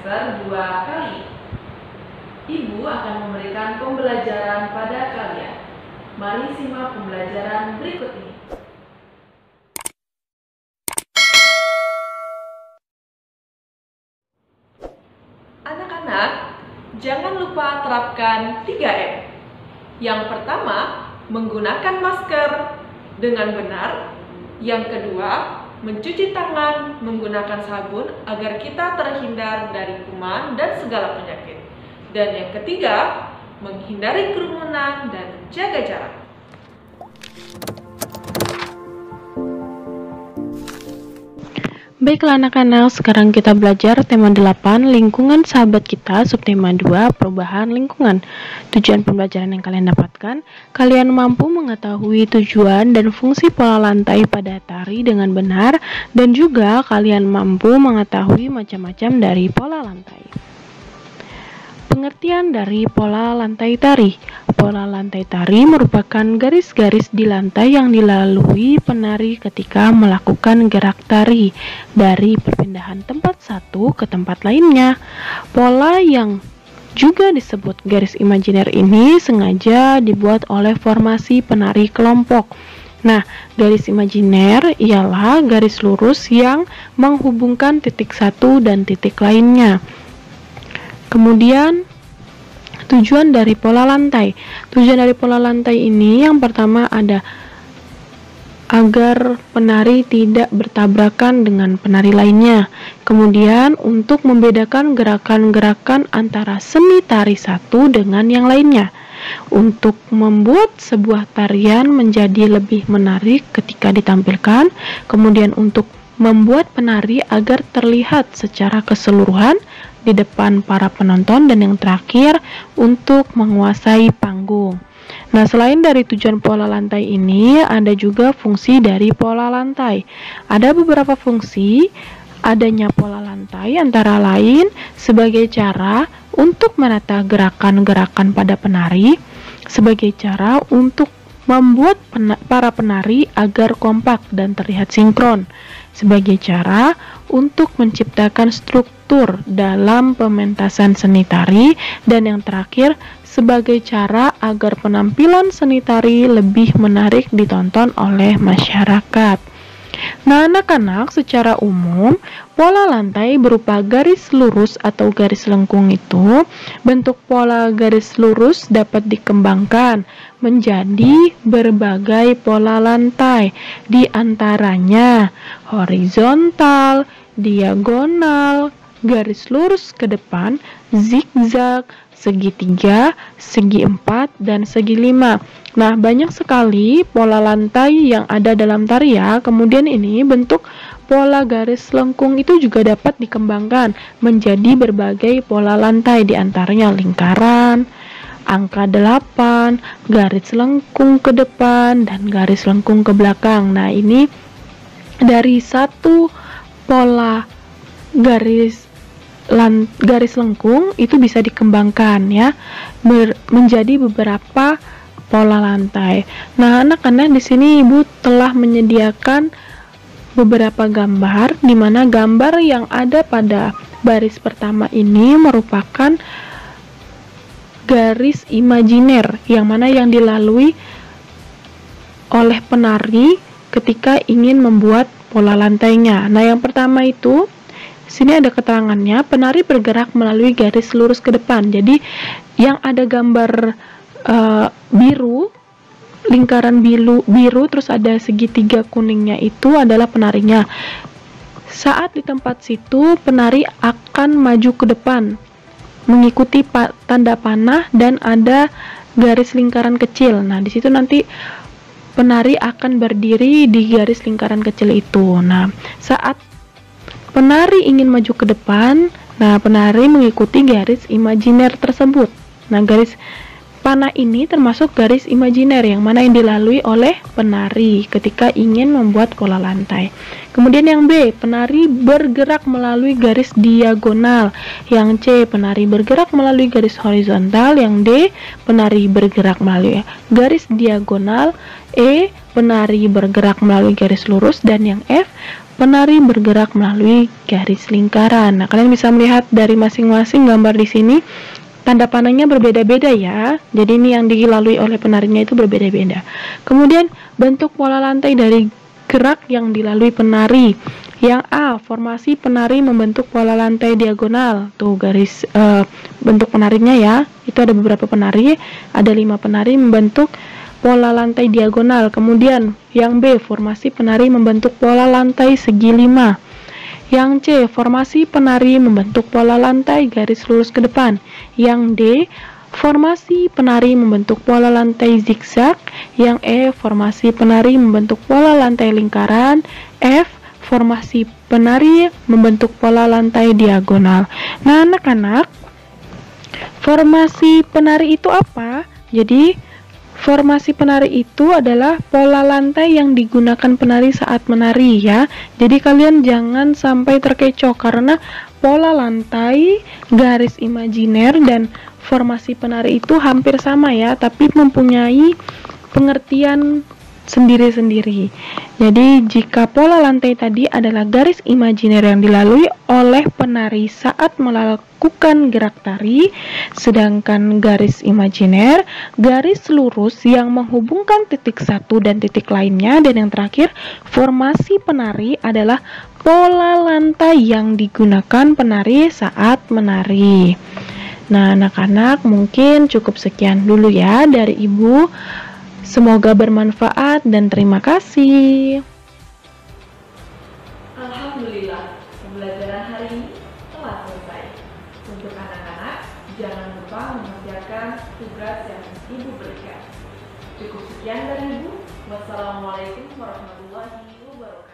semester 2 kali. Ibu akan memberikan pembelajaran pada kalian. Mari simak pembelajaran berikut ini. Anak-anak, jangan lupa terapkan 3M. Yang pertama, menggunakan masker dengan benar. Yang kedua, mencuci tangan menggunakan sabun agar kita terhindar dari kuman dan segala penyakit. Dan yang ketiga, menghindari kerumunan dan jaga jarak. Baiklah anak-anak, sekarang kita belajar tema 8, lingkungan sahabat kita, subtema 2, perubahan lingkungan. Tujuan pembelajaran yang kalian dapatkan, kalian mampu mengetahui tujuan dan fungsi pola lantai pada tari dengan benar, dan juga kalian mampu mengetahui macam-macam dari pola lantai. Pengertian dari pola lantai tari. Pola lantai tari merupakan garis-garis di lantai yang dilalui penari ketika melakukan gerak tari dari perpindahan tempat satu ke tempat lainnya. Pola yang juga disebut garis imajiner ini sengaja dibuat oleh formasi penari kelompok. Nah, garis imajiner ialah garis lurus yang menghubungkan titik satu dan titik lainnya. Kemudian, tujuan dari pola lantai. Tujuan dari pola lantai ini yang pertama ada agar penari tidak bertabrakan dengan penari lainnya. Kemudian, untuk membedakan gerakan-gerakan antara seni tari satu dengan yang lainnya. Untuk membuat sebuah tarian menjadi lebih menarik ketika ditampilkan. Kemudian untuk membuat penari agar terlihat secara keseluruhan di depan para penonton, dan yang terakhir untuk menguasai panggung. Nah, selain dari tujuan pola lantai ini, ada juga fungsi dari pola lantai. Ada beberapa fungsi adanya pola lantai, antara lain sebagai cara untuk menata gerakan-gerakan pada penari, sebagai cara untuk membuat para penari agar kompak dan terlihat sinkron, sebagai cara untuk menciptakan struktur dalam pementasan seni tari, dan yang terakhir sebagai cara agar penampilan seni tari lebih menarik ditonton oleh masyarakat. Nah, anak-anak, secara umum pola lantai berupa garis lurus atau garis lengkung itu. Bentuk pola garis lurus dapat dikembangkan menjadi berbagai pola lantai, di antaranya horizontal, diagonal, garis lurus ke depan, zigzag, segitiga, segi 4, dan segi 5. Nah, banyak sekali pola lantai yang ada dalam tari ya. Kemudian ini bentuk pola garis lengkung itu juga dapat dikembangkan menjadi berbagai pola lantai, di antaranya lingkaran, angka 8, garis lengkung ke depan, dan garis lengkung ke belakang. Nah, ini dari satu pola garis lengkung itu bisa dikembangkan ya menjadi beberapa pola lantai. Nah, anak-anak, di sini Ibu telah menyediakan beberapa gambar, di mana gambar yang ada pada baris pertama ini merupakan garis imajiner, yang mana yang dilalui oleh penari ketika ingin membuat pola lantainya. Nah, yang pertama itu sini ada keterangannya, penari bergerak melalui garis lurus ke depan. Jadi yang ada gambar biru, lingkaran biru, terus ada segitiga kuningnya, itu adalah penarinya. Saat di tempat situ, penari akan maju ke depan mengikuti tanda panah, dan ada garis lingkaran kecil. Nah, di situ nanti penari akan berdiri di garis lingkaran kecil itu. Nah, saat penari ingin maju ke depan, nah penari mengikuti garis imajiner tersebut. Nah, garis Panah ini termasuk garis imajiner yang mana yang dilalui oleh penari ketika ingin membuat pola lantai. Kemudian yang B, penari bergerak melalui garis diagonal. Yang C, penari bergerak melalui garis horizontal. Yang D, penari bergerak melalui garis diagonal. E, penari bergerak melalui garis lurus. Dan yang F, penari bergerak melalui garis lingkaran. Nah, kalian bisa melihat dari masing-masing gambar di sini. Tanda panahnya berbeda-beda ya. Jadi ini yang dilalui oleh penarinya itu berbeda-beda. Kemudian bentuk pola lantai dari gerak yang dilalui penari. Yang A, formasi penari membentuk pola lantai diagonal. Tuh garis bentuk penarinya ya. Itu ada beberapa penari, ada 5 penari membentuk pola lantai diagonal. Kemudian yang B, formasi penari membentuk pola lantai segi 5. Yang C, formasi penari membentuk pola lantai garis lurus ke depan. Yang D, formasi penari membentuk pola lantai zigzag. Yang E, formasi penari membentuk pola lantai lingkaran. F, formasi penari membentuk pola lantai diagonal. Nah, anak-anak, formasi penari itu apa? Jadi formasi penari itu adalah pola lantai yang digunakan penari saat menari ya. Jadi kalian jangan sampai terkecoh karena pola lantai, garis imajiner, dan formasi penari itu hampir sama ya, tapi mempunyai pengertian sendiri-sendiri. Jadi jika pola lantai tadi adalah garis imajiner yang dilalui oleh penari saat melakukan gerak tari, sedangkan garis imajiner, garis lurus yang menghubungkan titik satu dan titik lainnya, dan yang terakhir, formasi penari adalah pola lantai yang digunakan penari saat menari. Nah, anak-anak, mungkin cukup sekian dulu ya dari Ibu. Semoga bermanfaat dan terima kasih. Alhamdulillah, pembelajaran hari ini telah selesai. Untuk anak-anak, jangan lupa mengerjakan tugas yang Ibu berikan. Cukup sekian dari Ibu. Wassalamualaikum warahmatullahi wabarakatuh.